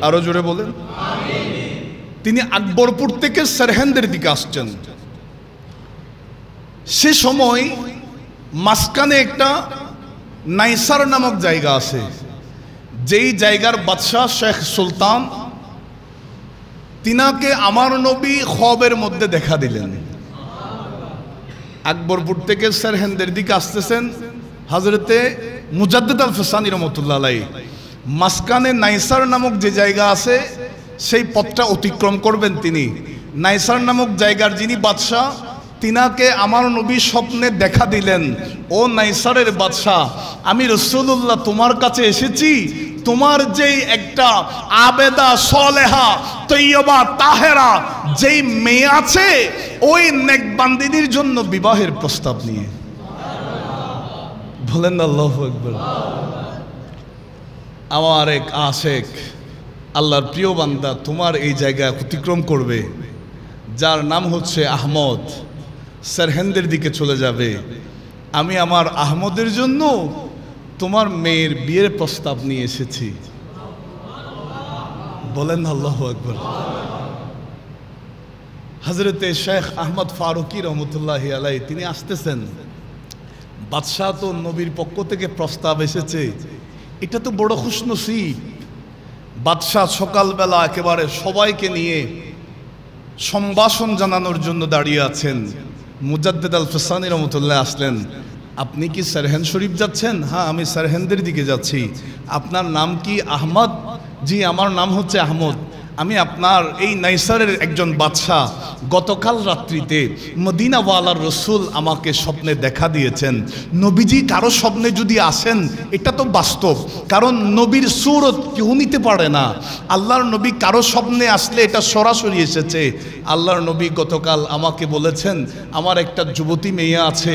আরো জোরে বলেন। তিনি আকবরপুর থেকে সরহেন্দের দিকে আসছেন। সে সময় মাঝখানে একটা নাইসার নামক জায়গা আছে, যেই জায়গার বাদশাহ শেখ সুলতান তিনাকে আমার নবী খ্বাবের মধ্যে দেখা দিলেন। আকবরপুর থেকে সরহেন্দের দিকে আসতেছেন হযরতে মুজাদ্দিদ আল ফাসানি রহমতুল্লাহ আলাইহি। মাঝখানে নাইসার নামক যে জায়গা আছে সেই পথটা অতিক্রম করবেন তিনি। নাইসার নামক জায়গার যিনি বাদশাহ, তিনাকে আমার নবী স্বপ্নে দেখা দিলেন, ও নাইসারের বাদশাহ, আমি রাসূলুল্লাহ তোমার কাছে এসেছি, তোমার যেই একটা আবেদা সলেহা তৈয়বা তাহেরা যেই মেয়ে আছে, ওই নেকবান্দিনীর জন্য বিবাহের প্রস্তাব নিয়ে। বলেন আল্লাহু আকবার। আমার এক আশেক আল্লাহর প্রিয় বান্দা তোমার এই জায়গায় অতিক্রম করবে, যার নাম হচ্ছে আহমদ, সারহেন্দের দিকে চলে যাবে। আমি আমার আহমদের জন্য তোমার মেয়ের বিয়ের প্রস্তাব নিয়ে এসেছি। বলেন আল্লাহু আকবার। হযরতে শেখ আহমদ ফারুকি রহমতুল্লাহি আলাইহি তিনি আসতেছেন। বাদশাহ তো নবীর পক্ষ থেকে প্রস্তাব এসেছে, এটা তো বড় খুশনসিব। বাদশাহ সকালবেলা একেবারে সবাইকে নিয়ে সম্ভাষণ জানানোর জন্য দাঁড়িয়ে আছেন। মুজাদ্দেদ আল ফসানি রহমতুল্লাহ আসলেন। আপনি কি সারহেন্দ শরীফ যাচ্ছেন? হ্যাঁ, আমি সারহেন্দের দিকে যাচ্ছি। আপনার নাম কি? আহমদ। জি, আমার নাম হচ্ছে আহমদ। আমি আপনার এই নাইসারের একজন বাদশাহ। গতকাল রাত্রিতে মদিনাওয়ালার রসুল আমাকে স্বপ্নে দেখা দিয়েছেন। নবীজি কারো স্বপ্নে যদি আসেন এটা তো বাস্তব, কারণ নবীর সুরত কেউ নিতে পারে না। আল্লাহর নবী কারো স্বপ্নে আসলে এটা সরাসরি এসেছে। আল্লাহর নবী গতকাল আমাকে বলেছেন, আমার একটা যুবতী মেয়ে আছে,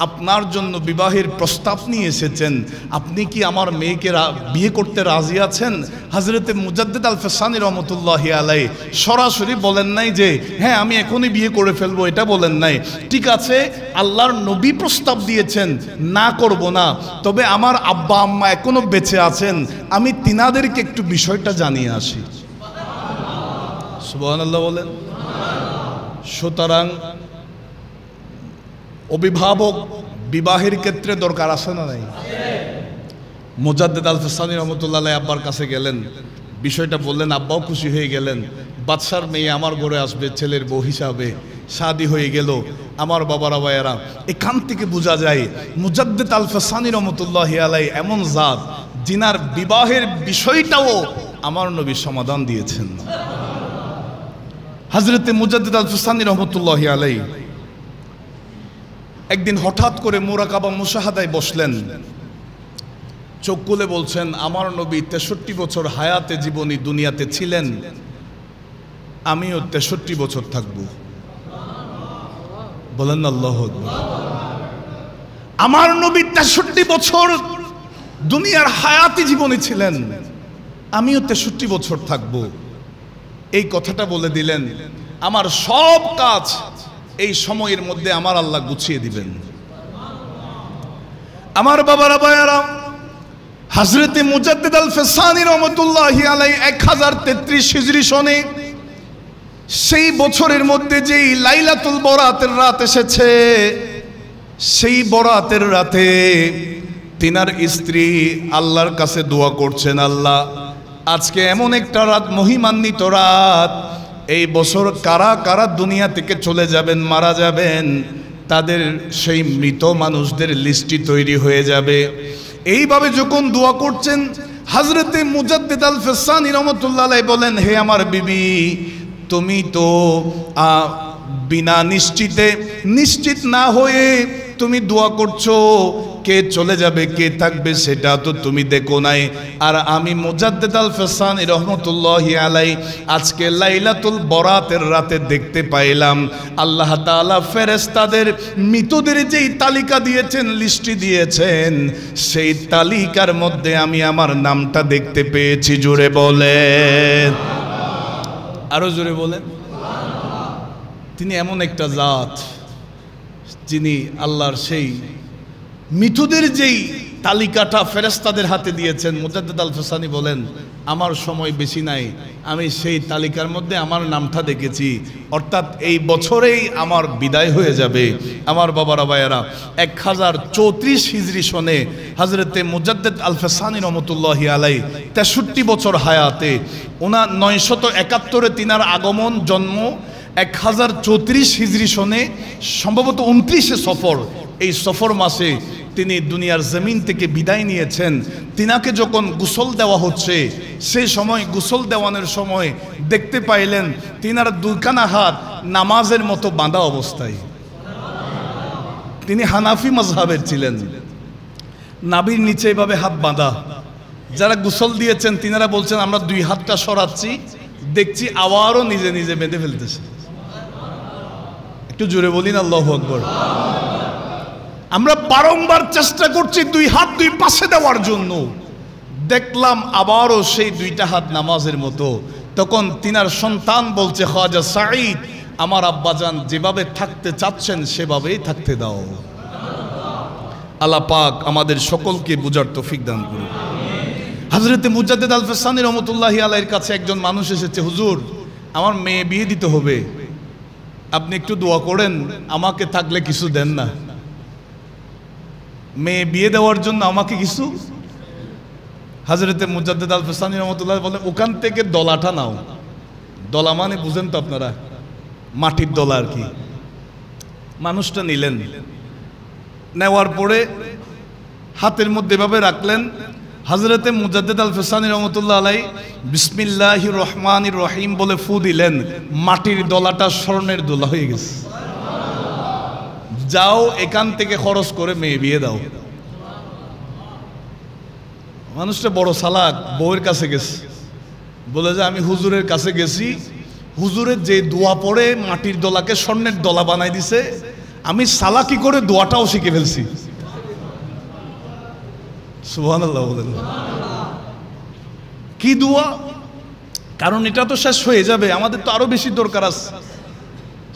আপনার জন্য বিবাহের প্রস্তাব নিয়ে এসেছেন। আপনি কি আমার মেয়েকে বিয়ে করতে রাজি আছেন? হযরতে মুজাদ্দেদ আল ফসানি রহমতুল্লাহি আলাইহি সরাসরি বলেন নাই যে হ্যাঁ আমি এখনই বিয়ে করে ফেলবো, এটা বলেন নাই। ঠিক আছে, আল্লাহর নবী প্রস্তাব দিয়েছেন, না করব না, তবে আমার আব্বা আম্মা এখনো বেঁচে আছেন, আমি তিনাদেরকে একটু বিষয়টা জানিয়ে আসি। সুবহানাল্লাহ বলেন। সুতরাং অভিভাবক বিবাহের ক্ষেত্রে দরকার আছে না নাই? মুজাদ্দেদ আল ফসানি রহমতুল্লাহ আলাইহি আব্বার কাছে গেলেন, বিষয়টা বললেন, আব্বাও খুশি হয়ে গেলেন। বাদশার মেয়ে আমার ঘরে আসবে ছেলের বউ হিসাবে, শাদী হয়ে গেল। আমার বাবারা ভাইয়েরা, এখান থেকে বোঝা যায় মুজাদ্দেদ আল ফসানি রহমতুল্লাহি আলাইহি এমন জাত যিনার বিবাহের বিষয়টাও আমার নবী সমাধান দিয়েছেন। হযরতে মুজাদ্দেদ আল ফসানি রহমতুল্লাহি আলাইহি একদিন হঠাৎ করে মুরাকাবা মুশাহাদায় বসলেন। চোখ খুলে বলছেন, আমার নবী 63 বছর হায়াতে জীবনী দুনিয়াতে ছিলেন, আমিও 63 বছর থাকব। বলেন আল্লাহু আকবার। আমার নবী 63 বছর দুনিয়ার হায়াতে জীবনী ছিলেন, আমিও 63 বছর থাকব। এই কথাটা বলে দিলেন, আমার সব কাজ এই সময়ের মধ্যে আমার আল্লাহ গুছিয়ে দিবেন। আমার বাবারা ভাইয়ারা, হযরতে মুজাদ্দেদ আল ফসানি রহমতুল্লাহি আলাইহি 1033 হিজরি সনে সেই বছরের মধ্যে যেই লাইলাতুল বরাতের রাত এসেছে, সেই বরাতের রাতে তিনার স্ত্রী আল্লাহর কাছে দোয়া করছেন, আল্লাহ আজকে এমন একটা রাত, মহিমান্বিত রাত, এই বছর কারা কারা দুনিয়া থেকে চলে যাবেন, মারা যাবেন, তাদের সেই মৃত মানুষদের লিস্টটি তৈরি হয়ে যাবে। এইভাবে যখন দোয়া করছেন, হযরতে মুজাদ্দেদ আল ফসানি রহমতুল্লাহ আলাইহি বলেন, হে আমার বিবি, তুমি তো বিনা নিশ্চিত না হয়ে তুমি দোয়া করছো, কে চলে যাবে কে থাকবে সেটা তো তুমি দেখো নাই। আর আমি মুজাদ্দেদ আল ফসানি রহমতুল্লাহি আলাইহি আজকে লাইলাতুল বরাতের রাতে দেখতে পাইলাম আল্লাহ তাআলা ফেরেশতাদের মৃতদের যেই তালিকা দিয়েছেন, লিস্টটি দিয়েছেন, সেই তালিকার মধ্যে আমি আমার নামটা দেখতে পেয়েছি। জোরে বলেন, আরো জোরে বলেন। তিনি এমন একটা জাত যিনি আল্লাহর সেই মৃতদের যেই তালিকাটা ফেরেশতাদের হাতে দিয়েছেন। মুজাদ্দেদ আল ফসানি বলেন, আমার সময় বেশি নাই, আমি সেই তালিকার মধ্যে আমার নামটা দেখেছি, অর্থাৎ এই বছরেই আমার বিদায় হয়ে যাবে। আমার বাবারা ভাইয়েরা, 1034 হিজরি সনে হযরতে মুজাদ্দেদ আল ফসানি রহমতুল্লাহি আলাইহি 63 বছর হায়াতে, ওনার 971 তিনার আগমন, জন্ম 1034 হিজরি সনে, সম্ভবত 29শে সফর, এই সফর মাসে তিনি দুনিয়ার জমিন থেকে বিদায় নিয়েছেন। তিনাকে যখন গোসল দেওয়া হচ্ছে, সেই সময় গোসল দেওয়ানোর সময় দেখতে পাইলেন তিনার দুইখানা হাত নামাজের মতো বাঁধা অবস্থায়। তিনি হানাফি মাযহাবের ছিলেন, নাভির নিচে এভাবে হাত বাঁধা। যারা গোসল দিয়েছেন তিনারা বলছেন, আমরা দুই হাতটা সরাচ্ছি, দেখছি আবারও নিজে নিজে বেঁধে ফেলতেছে। একটু জোরে বলিন আল্লাহু আকবার। আমরা বারংবার চেষ্টা করছি দুই হাত দুই পাশে দেওয়ার জন্য, দেখলাম আবারও সেই দুইটা হাত নামাজের মতো। তখন তিনার সন্তান বলছে, খাজা সাঈদ, আমার আব্বাজান যেভাবে থাকতে চাচ্ছেন সেভাবেই থাকতে দাও। আল্লাহ পাক আমাদের সকলকে বুঝার তৌফিক দান করুন। হযরতে মুজাদ্দিদ আল ফেসানি রহমতুল্লাহি আলাইহির কাছে একজন মানুষ এসেছে, হুজুর আমার মেয়ে বিয়ে দিতে হবে, আপনি একটু দোয়া করেন, আমাকে থাকলে কিছু দেন না। মেয়ে বিয়ে দেওয়ার জন্য আমাকে কিছু। হযরতে মুজাদ্দিদ আল ফেসানি রহমতুল্লাহ বলেন, ওখান থেকে দলাটা নাও। দলা মানে বুঝেন তো আপনারা, মাটির দলা আর কি। মানুষটা নিলেন, নেওয়ার পরে হাতের মধ্যে এভাবে রাখলেন। হযরতে মুজাদ্দিদ আল ফেসানি রহমতুল্লাহ আলাইহি বিসমিল্লাহির রহমানির রহিম বলে ফু দিলেন, মাটির দলাটা স্বর্ণের দোলা হয়ে গেছে। যাও এখান থেকে খরচ করে মেয়ে বিয়ে দাও। মানুষটা বড় চালাক, বউয়ের কাছে গেছে, বলে যে আমি হুজুরের কাছে গেছি, হুজুরের যে দোয়া পড়ে মাটির দলাকে স্বর্ণের দলা বানাই দিছে, আমি চালাকি করে দোয়াটাও শিখে ফেলছি। সুবহানাল্লাহ বলেন। কি দোয়া? কারণ এটা তো শেষ হয়ে যাবে, আমাদের তো আরো বেশি দরকার আছে।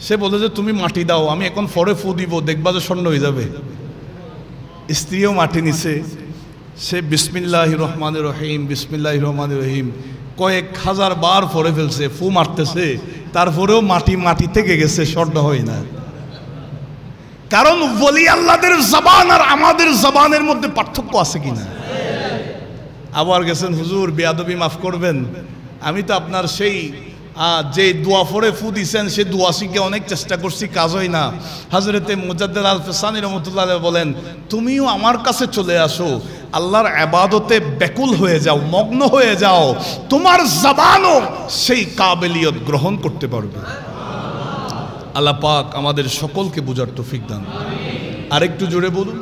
সে বলে যে তুমি মাটি দাও, আমি এখন ফরে ফু দিব, দেখবা যে স্বর্ণ হয়ে যাবে। স্ত্রীও মাটি নিছে। সে বিসমিল্লাহির রহমানির রহিম বিসমিল্লাহির রহমানির রহিম কয়েক হাজার বার ফরে ফেলছে, ফু মারতেছে, তারপরেও মাটি থেকে গেছে, স্বর্ণ হয় না। কারণ ওলি আল্লাহদের জবান আর আমাদের জবানের মধ্যে পার্থক্য আছে কিনা। আবার গেছেন, হুজুর বেয়াদবি মাফ করবেন, আমি তো আপনার সেই যে দোয়া ফরে ফু দিছেন সে দোয়া শিখে অনেক চেষ্টা করছি, কাজ হয় না। হযরতে মুজাদ্দিদ আল ফেসানি রহমতুল্লাহ আলাইহি বলেন, তুমিও আমার কাছে চলে আসো, আল্লাহর ইবাদতে ব্যাকুল হয়ে যাও, মগ্ন হয়ে যাও, তোমার জবানও সেই কাবিলিয়ত গ্রহণ করতে পারবে। আল্লাহ পাক আমাদের সকলকে বুঝার তৌফিক দান। আরেকটু জোরে বলুন।